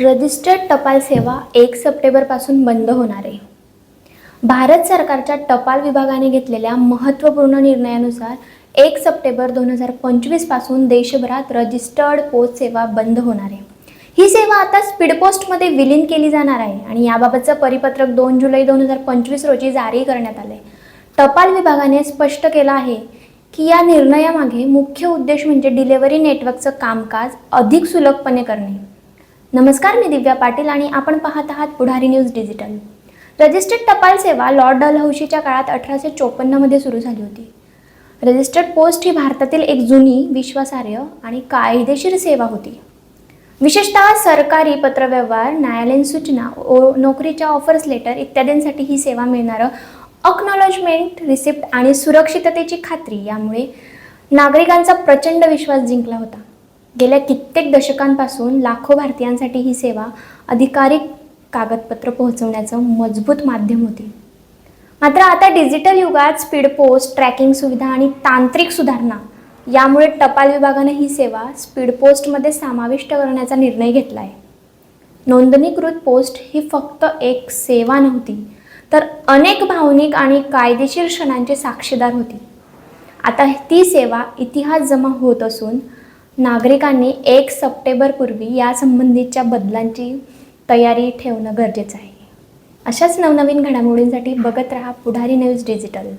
Registered टपाल सेवा 1 सप्टेंबरपासून बंद होणार आहे. भारत सरकारच्या टपाल विभागाने घेतलेल्या महत्त्वपूर्ण निर्णयानुसार 1 सप्टेंबर 2025 पासून देशभरात रजिस्टर्ड पोस्ट सेवा बंद होणार आहे. ही सेवा आता स्पीड पोस्टमध्ये विलीन केली जाणार आहे आणि याबाबतचं परिपत्रक 2 जुलै 2025 रोजी जारी करण्यात आले. टपाल विभागाने स्पष्ट केलं आहे की या निर्णयामागे मुख्य उद्देश म्हणजे डिलिव्हरी नेटवर्कचं कामकाज अधिक सुलभपणे करणे. नमस्कार, मी दिव्या पाटील आणि आपण पाहत आहात पुढारी न्यूज डिजिटल. रजिस्टर्ड टपाल सेवा लॉर्ड डलहौसीच्या काळात 1854 मध्ये सुरू झाली होती. रजिस्टर्ड पोस्ट ही भारतातील एक जुनी, विश्वासार्ह आणि कायदेशीर सेवा होती. विशेषतः सरकारी पत्रव्यवहार, न्यायालयीन सूचना, नोकरीच्या ऑफर्स लेटर इत्यादींसाठी ही सेवा मिळणारं अक्नॉलेजमेंट, रिसिप्ट आणि सुरक्षिततेची खात्री यामुळे नागरिकांचा प्रचंड विश्वास जिंकला होता. गेल्या कित्येक दशकांपासून लाखो भारतीयांसाठी ही सेवा अधिकाधिक कागदपत्र पोहोचवण्याचं मजबूत माध्यम होते. मात्र आता डिजिटल युगात स्पीड पोस्ट, ट्रॅकिंग सुविधा आणि तांत्रिक सुधारणा यामुळे टपाल विभागाने ही सेवा स्पीड पोस्टमध्ये समाविष्ट करण्याचा निर्णय घेतला आहे. नोंदणीकृत पोस्ट ही फक्त एक सेवा नव्हती, तर अनेक भावनिक आणि कायदेशीर क्षणांचे साक्षीदार होती. आता ती सेवा इतिहास जमा होत असून नागरिकांनी 1 सप्टेंबरपूर्वी यासंबंधीच्या बदलांची तयारी ठेवणं गरजेचं आहे. अशाच नवनवीन घडामोडींसाठी बघत रहा पुढारी न्यूज डिजिटल.